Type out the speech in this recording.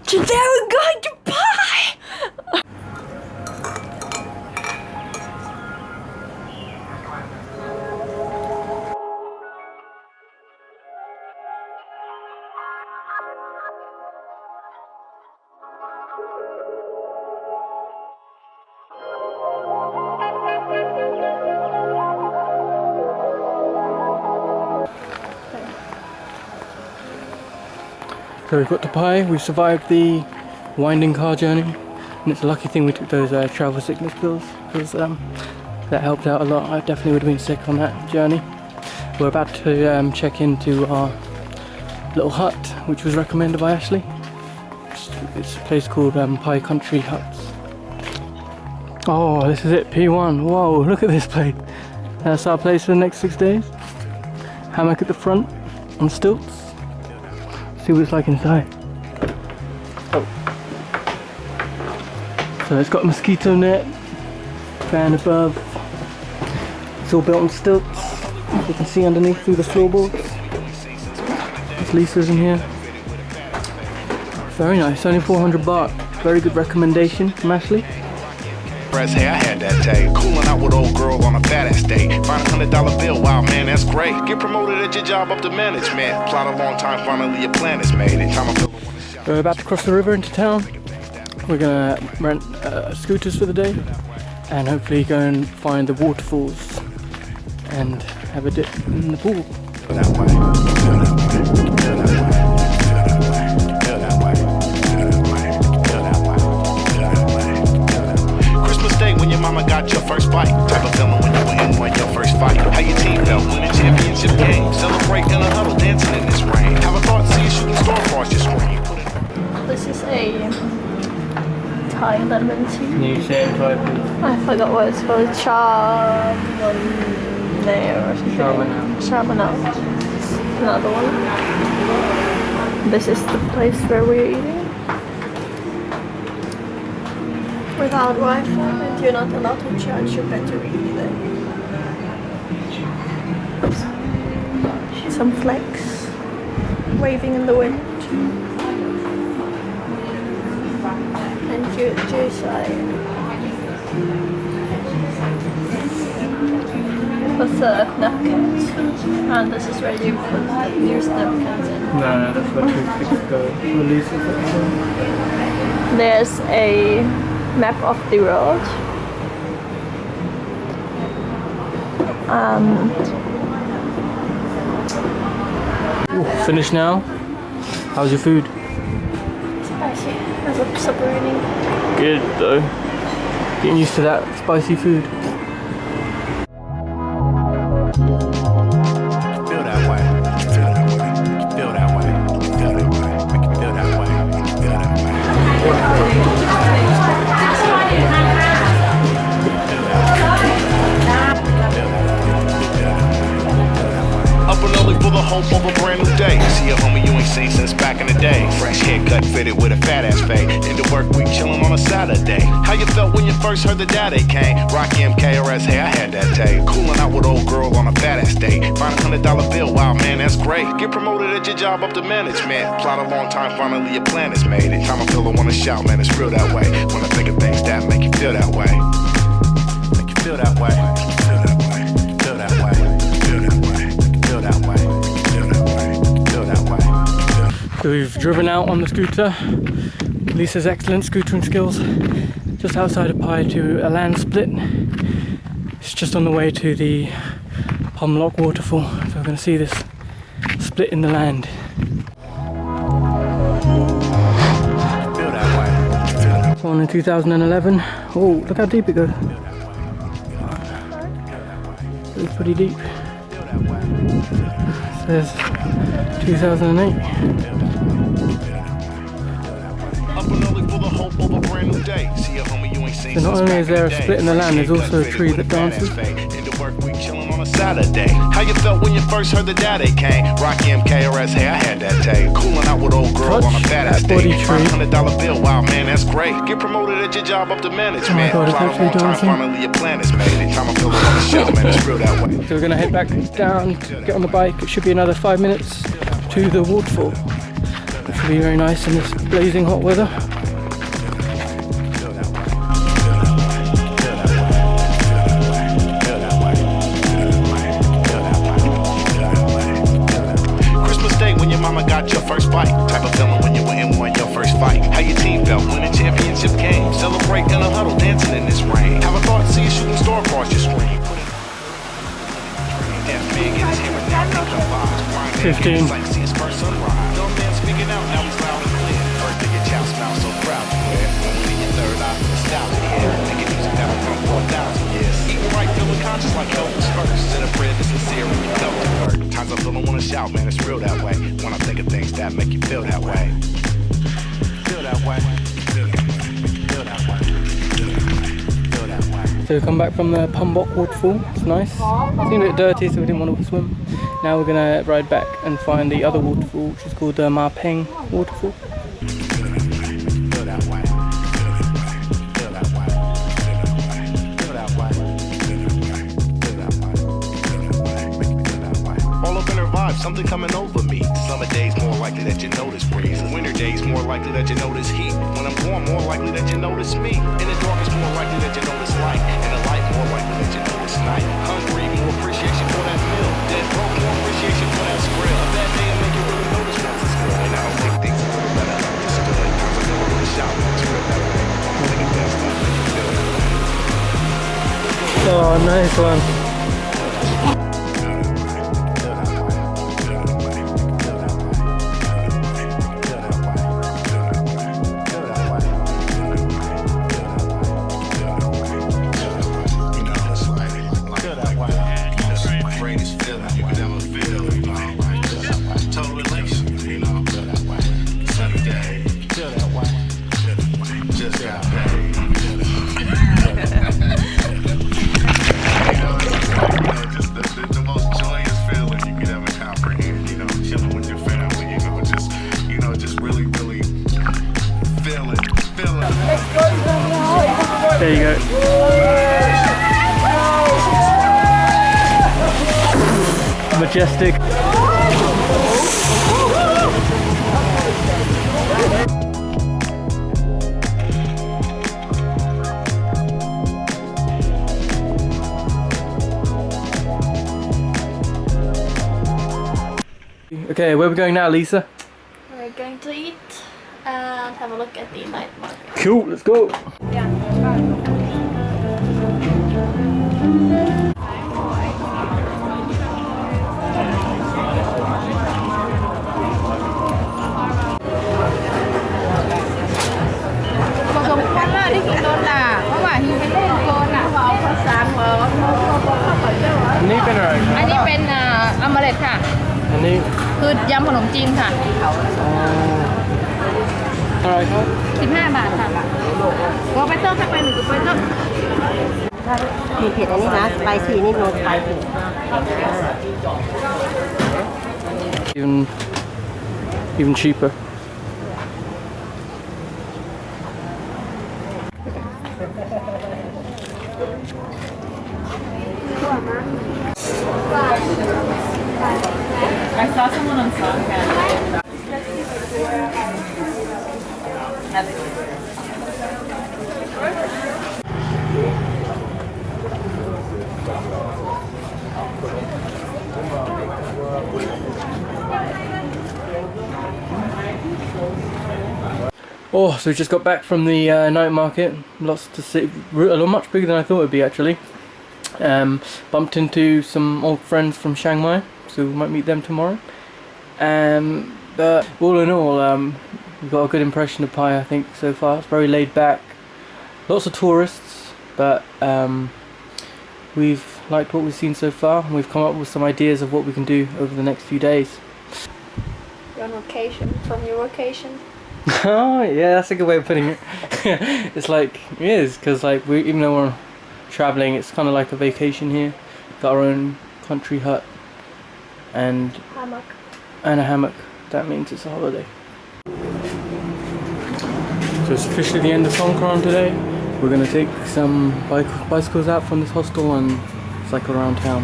Today we're going to Pai! So we've got to Pai, we've survived the winding car journey, and it's a lucky thing we took those travel sickness pills, because that helped out a lot. I definitely would have been sick on that journey. We're about to check into our little hut, which was recommended by Ashley. It's a place called Pai Country Huts. Oh, this is it, P1. Whoa, look at this place. That's our place for the next 6 days. Hammock at the front, on stilts. See what it's like inside. Oh. So it's got a mosquito net, fan above. It's all built on stilts. You can see underneath through the floorboards. There's Lisa's in here. Very nice, only 400 baht. Very good recommendation from Ashley. Hey, I had that day. Cooling out with old girl on a fat ass day. Find $100 bill, wow man, that's great. Get promoted at your job up to management. Plot a long time, finally your plan is made. We're about to cross the river into town. We're gonna rent scooters for the day and hopefully go and find the waterfalls and have a dip in the pool. That way, that way. When your mama got your first bite, type of feeling when you win your first fight. How your team felt winning championship game, celebrate in a huddle, dancing in this rain. Have a thought, see a shooting star across your screen. This is a Thai lemon tea. Can you say it in Thai, please? I forgot what it's called. Chardonnay or something. Chardonnay. Another one. This is the place where we're eating. Without Wi-Fi, you're not allowed to charge your battery either. Some flags waving in the wind. And Jusai. What's the napkins? And this is where you put use napkins in. No, that's where toothpicks go. Release it. There's a map of the road. Ooh, finished now. How's your food? Spicy. As a submarine. Good though. Getting used to that spicy food. Hope of a brand new day. See a homie you ain't seen since back in the day. Fresh haircut fitted with a fat ass fade. Into work week chillin' on a Saturday. How you felt when you first heard the daddy came? Rocky MKRS, hey, I had that day. Cooling out with old girl on a fat ass day. Find $100 bill, wow man, that's great. Get promoted at your job up to management. Plot a long time, finally your plan is made. Every time I feel I wanna shout, man, it's real that way. When I think of things that make you feel that way. Make you feel that way. Feel that way. Feel that way. Feel that way. Feel that way. So we've driven out on the scooter. Lisa's excellent scootering skills. Just outside of Pai to a land split. It's just on the way to the Pomlock waterfall. So we're going to see this split in the land. One in 2011. Oh, look how deep it goes. It's pretty deep. Says 2008. So not only is there a split in the land, there's also a tree that dances. Saturday. How you felt when you first heard the daddy came? Rocky MKRS, hey, I had that day. Cooling out with old girl on a fat ass day. $100 bill, wow man, that's great. Get promoted at your job up to management. Oh my God, it's actually dancing. Finally your plan is made. Every time I feel on the show, man, it's real that way. So we're gonna head back down, get on the bike. It should be another 5 minutes to the waterfall. Which will be very nice in this blazing hot weather. Mama got your first bite. Type of feeling when you went and won your first fight. How your team felt when a championship game. Celebrate in a huddle, dancing in this rain. Have a thought, see a shooting star across your screen. That man get his hammer down, think of vibes. 15. Like see his first sunrise. Dumb man speaking out, now he's loud and clear. First to get chow smile so proud to wear. Only your third eye for nostalgia here. Making music that will come for 1,000 years. Eating right, feeling conscious like hell was first. Said a prayer that's sincere when you felt it hurt. Times I feel I wanna shout, man, it's real that way. When I think of things that make you feel that way. Feel that way. Feel that way. Feel that way. Feel that way. So we come back from the Pambok waterfall. It's nice. It's been a bit dirty, so we didn't want to swim. Now we're gonna ride back and find the other waterfall, which is called the Paeng waterfall. Feel that way. Feel that way. Feel that way. All up in her vibe, something coming over me. Summer days more likely that you notice breeze. Winter days more likely that you notice heat. When I'm warm, more likely that you notice me. In the dark, it's more likely that you notice light. In the light, more likely that you notice night. Hungry, more appreciation for that meal. Dead broke, more appreciation for that scrill. A bad day will make you really notice once it's good. And I don't think things are really better understood. Times I go to the shop, it's real that way. I'm thinking that stuff make you feel that way. Oh, nice one. There you go. Majestic. Okay, where are we going now, Lisa? We're going to eat and have a look at the night market. Cool, let's go. Iniเป็นอะไรครับ อันนี้เป็นอเมริกค่ะ อันนี้ คือยำขนมจีนค่ะ อะไรครับ 15 บาทค่ะโปรเฟสเตอร์ถ้าไป1โปรเฟสเตอร์ มีเผ็ดอันนี้นะสไปซี่นี่โนสไปซี่ even cheaper. I saw someone on Songcast. Oh, so we just got back from the night market. Lots to see. Much bigger than I thought it would be, actually. Bumped into some old friends from Chiang Mai, so we might meet them tomorrow. But all in all, we've got a good impression of Pai, I think, so far. It's very laid back. Lots of tourists, but we've liked what we've seen so far, and we've come up with some ideas of what we can do over the next few days. You're on vacation from your vacation. Oh yeah, that's a good way of putting it. It's like, it is, because like even though we're traveling, it's kind of like a vacation here. Got our own country hut and a hammock. That means it's a holiday. So it's officially the end of Songkran today. We're gonna take some bicycles out from this hostel and cycle around town.